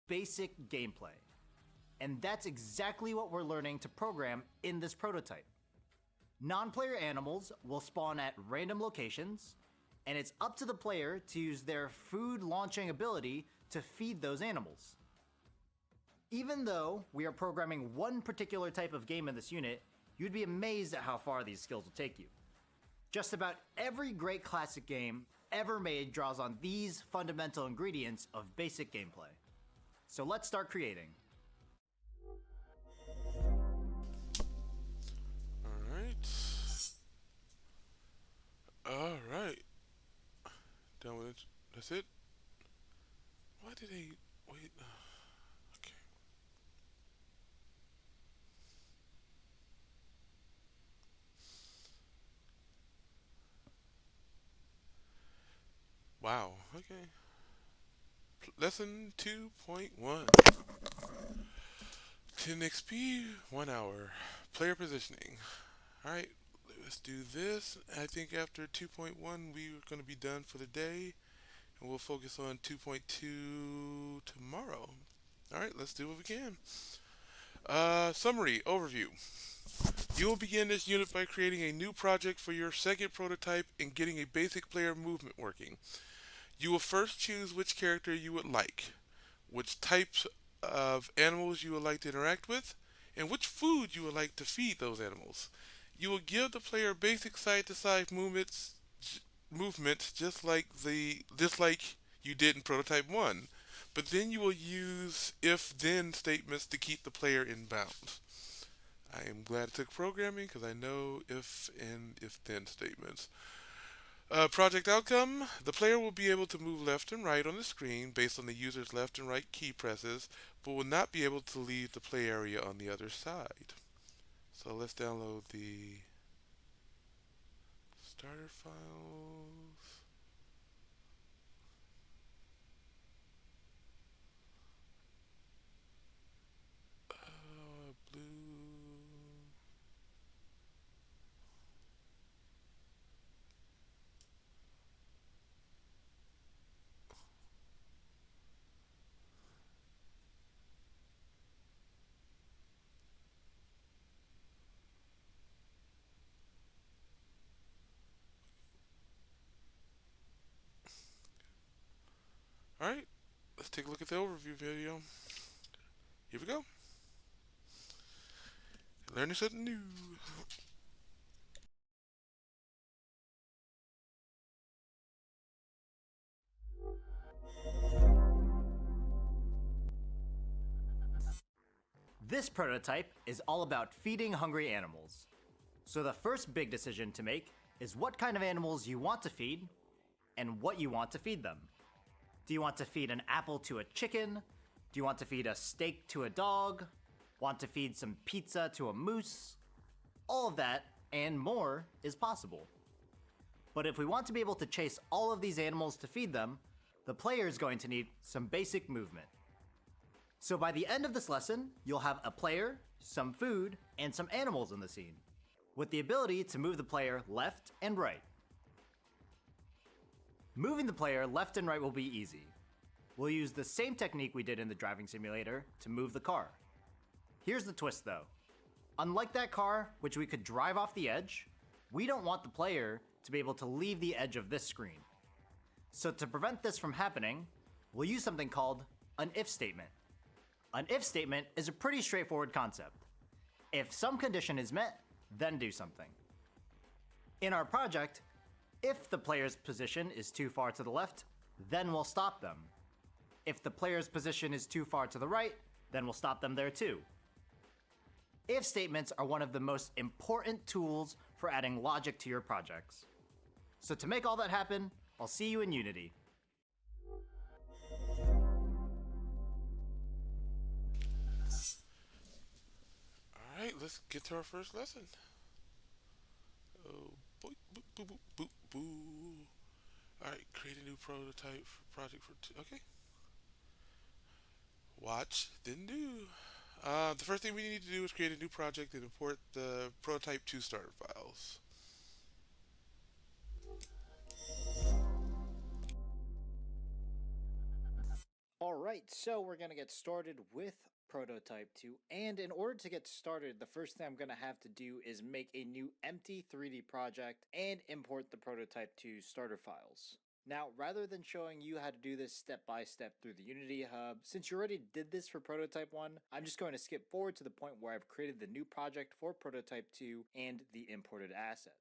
basic gameplay. And that's exactly what we're learning to program in this prototype. Non-player animals will spawn at random locations, and it's up to the player to use their food launching ability to feed those animals. Even though we are programming one particular type of game in this unit, you'd be amazed at how far these skills will take you. Just about every great classic game ever made draws on these fundamental ingredients of basic gameplay. So let's start creating. Alright. Done with it. That's it? Why did they... Wait. Okay. Wow. Okay. Lesson 2.1. 10 XP, 1 hour. Player positioning. Alright, let's do this. I think after 2.1 we're going to be done for the day. And we'll focus on 2.2 tomorrow. Alright, let's do what we can. Summary, overview. You will begin this unit by creating a new project for your second prototype and getting a basic player movement working. You will first choose which character you would like, which types of animals you would like to interact with, and which food you would like to feed those animals. You will give the player basic side-to-side movements just like you did in prototype 1, but then you will use if-then statements to keep the player in bounds. I am glad I took programming because I know if and if-then statements. Project outcome. The player will be able to move left and right on the screen based on the user's left and right key presses, but will not be able to leave the play area on the other side. So let's download the starter files. Blue. Alright, let's take a look at the overview video. Here we go. Learning something new. This prototype is all about feeding hungry animals. So the first big decision to make is what kind of animals you want to feed and what you want to feed them. Do you want to feed an apple to a chicken? Do you want to feed a steak to a dog? Want to feed some pizza to a moose? All of that and more is possible. But if we want to be able to chase all of these animals to feed them, the player is going to need some basic movement. So by the end of this lesson, you'll have a player, some food, and some animals in the scene, with the ability to move the player left and right. Moving the player left and right will be easy. We'll use the same technique we did in the driving simulator to move the car. Here's the twist though. Unlike that car, which we could drive off the edge, we don't want the player to be able to leave the edge of this screen. So to prevent this from happening, we'll use something called an if statement. An if statement is a pretty straightforward concept. If some condition is met, then do something. In our project, if the player's position is too far to the left, then we'll stop them. If the player's position is too far to the right, then we'll stop them there too. If statements are one of the most important tools for adding logic to your projects. So to make all that happen, I'll see you in Unity. Alright, let's get to our first lesson. Oh boy, boop, boop, boop, boop, boop. Alright, create a new prototype for project for two. Okay. Watch, then do. The first thing we need to do is create a new project and import the prototype 2 starter files. Alright, so we're going to get started with Prototype 2, and in order to get started, the first thing I'm going to have to do is make a new empty 3D project and import the Prototype 2 starter files. Now, rather than showing you how to do this step by step through the Unity Hub, since you already did this for Prototype 1, I'm just going to skip forward to the point where I've created the new project for Prototype 2 and the imported assets.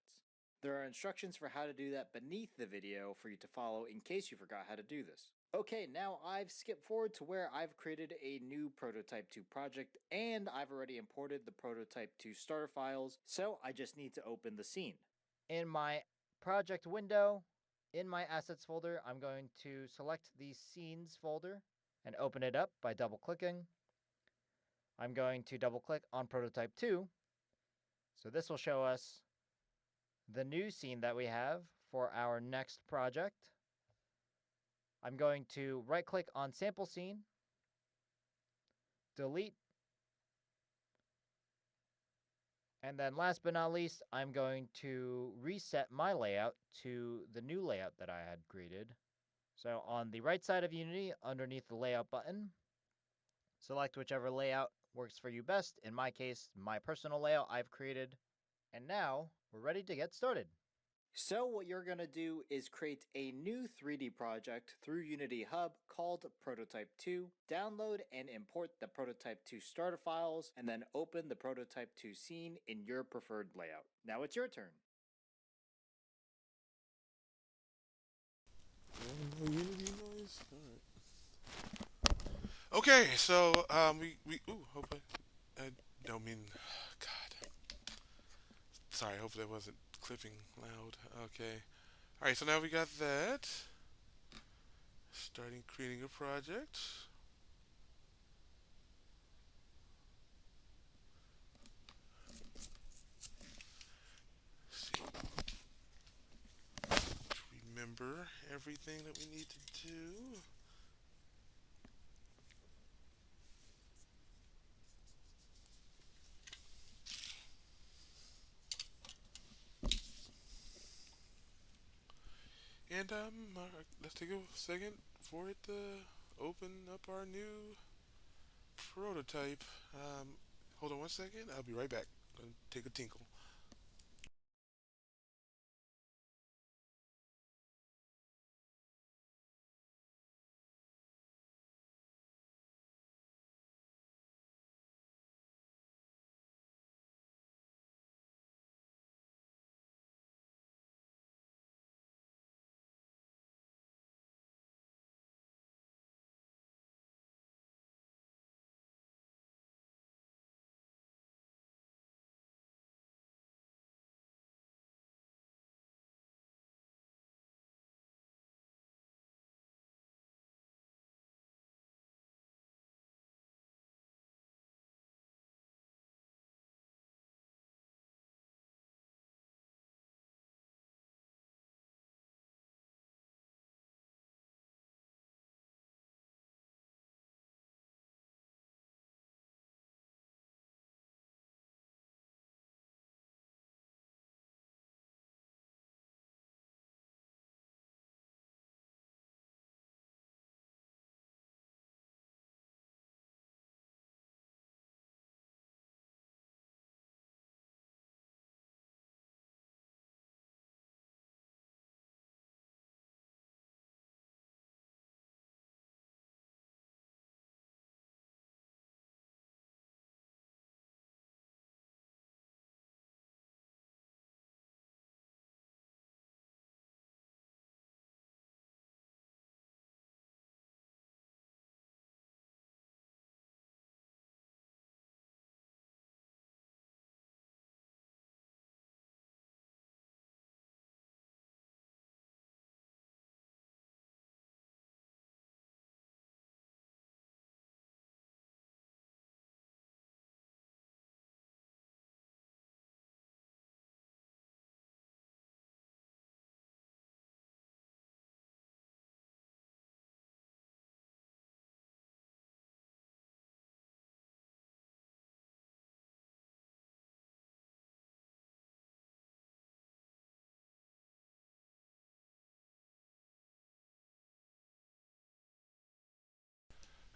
There are instructions for how to do that beneath the video for you to follow in case you forgot how to do this. Okay, now I've skipped forward to where I've created a new Prototype 2 project and I've already imported the Prototype 2 starter files, so I just need to open the scene. In my project window, in my assets folder, I'm going to select the scenes folder and open it up by double clicking. I'm going to double click on Prototype 2, so this will show us the new scene that we have for our next project. I'm going to right click on sample scene, delete, and then last but not least, I'm going to reset my layout to the new layout that I had created. So on the right side of Unity, underneath the layout button, select whichever layout works for you best. In my case, my personal layout I've created. And now we're ready to get started. So what you're going to do is create a new 3D project through Unity Hub called Prototype 2, download and import the Prototype 2 starter files, and then open the Prototype 2 scene in your preferred layout. Now it's your turn. No Unity noise? Alright. Okay, so, hope I don't mean, God. Sorry, hope that wasn't clipping loud. Okay. Alright, so now we got that. Starting creating a project. Let's see. Remember everything that we need to do. And let's take a second for it to open up our new prototype. Hold on one second. I'll be right back. Gonna take a tinkle.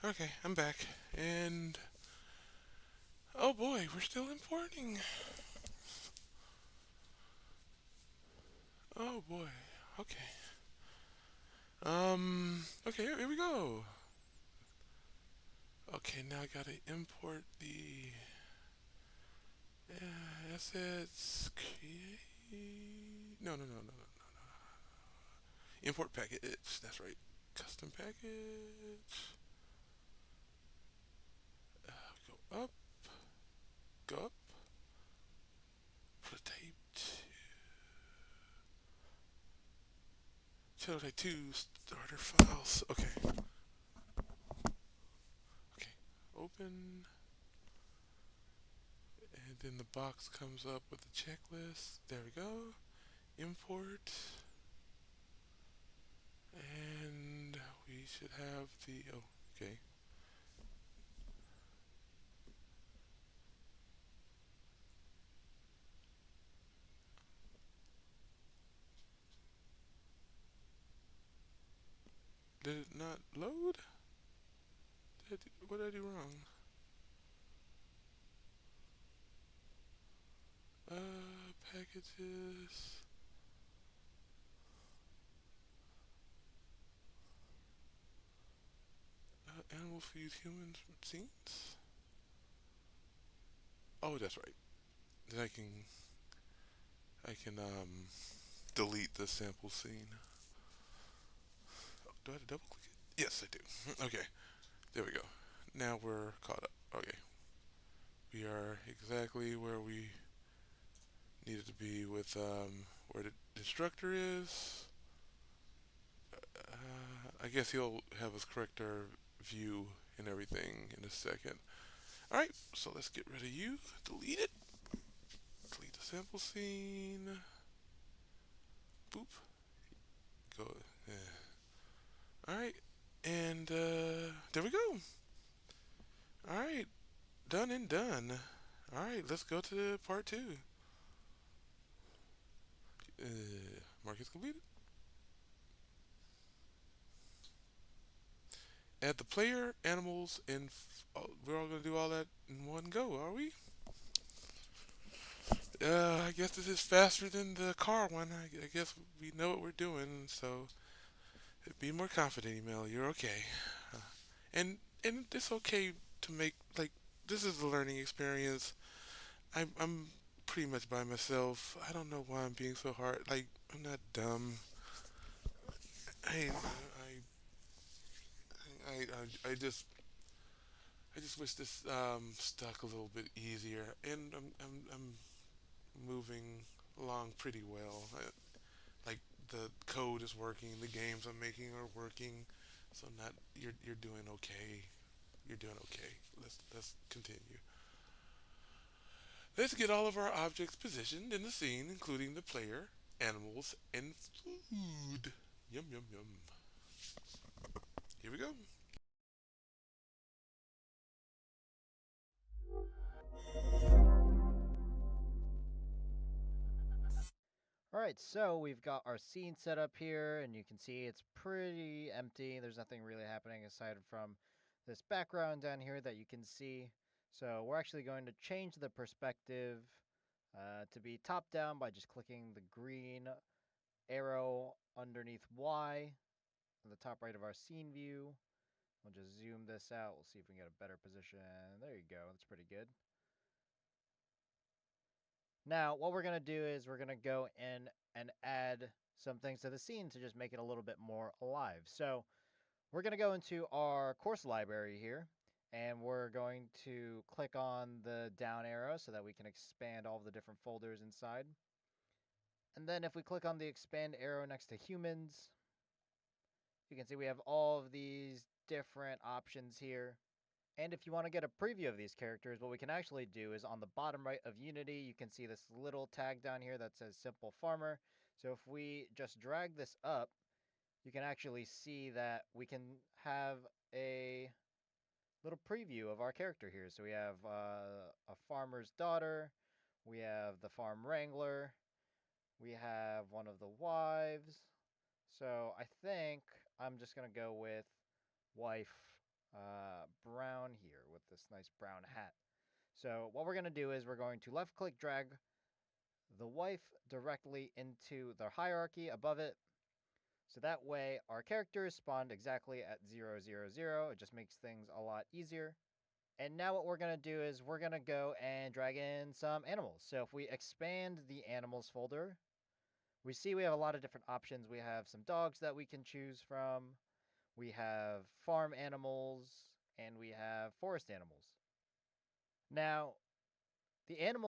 Okay, I'm back. And oh boy, we're still importing. Oh boy. Okay. Okay, here we go. Okay, now I gotta import the assets. Create. No. Import package. That's right. Custom package. Go up. Go up. Prototype 2. Prototype 2 starter files. Okay. Okay. Open. And then the box comes up with the checklist. There we go. Import. And we should have the. Oh, okay. Did it not load? What did I do wrong? Packages. Animal feed humans scenes. Oh, that's right. Then I can delete the sample scene. Oh, do I have to double click it? Yes, I do. Okay, there we go. Now we're caught up. Okay, we are exactly where we needed to be with where the instructor is. I guess he'll have us correct our view and everything in a second. Alright, so let's get rid of you. Delete it. Delete the sample scene. Boop. Go. Alright, and there we go. Alright, done and done. Alright, let's go to part 2. Uh, Mark is completed. Add the player, animals, and we're all going to do all that in one go, are we? I guess this is faster than the car one. I guess we know what we're doing, so be more confident, Emil. You're okay. Uh, and it's okay to make like this is a learning experience. I'm pretty much by myself. I don't know why I'm being so hard. Like I'm not dumb. I just wish this stuck a little bit easier, and I'm moving along pretty well. Like the code is working, the games I'm making are working, so not you're doing okay. You're doing okay. Let's continue. Let's get all of our objects positioned in the scene, including the player, animals, and food. Yum yum yum. Here we go. Alright, so we've got our scene set up here, and you can see it's pretty empty. There's nothing really happening aside from this background down here that you can see. So we're actually going to change the perspective to be top down by just clicking the green arrow underneath Y on the top right of our scene view. We'll just zoom this out. We'll see if we can get a better position. There you go. That's pretty good. Now, what we're going to do is we're going to go in and add some things to the scene to just make it a little bit more alive. So we're going to go into our course library here, and we're going to click on the down arrow so that we can expand all of the different folders inside. And then if we click on the expand arrow next to humans, you can see we have all of these different options here. And if you want to get a preview of these characters, what we can actually do is on the bottom right of Unity, you can see this little tag down here that says Simple Farmer. So if we just drag this up, you can actually see that we can have a little preview of our character here. So we have a farmer's daughter, we have the farm wrangler, we have one of the wives. So I think I'm just going to go with wife brown here with this nice brown hat. So what we're going to do is we're going to left click drag the wife directly into the hierarchy above it. So that way our characters spawned exactly at 0, 0, 0. It just makes things a lot easier. And now what we're going to do is we're going to go and drag in some animals. So if we expand the animals folder, we see we have a lot of different options. We have some dogs that we can choose from. We have farm animals, and we have forest animals. Now, the animals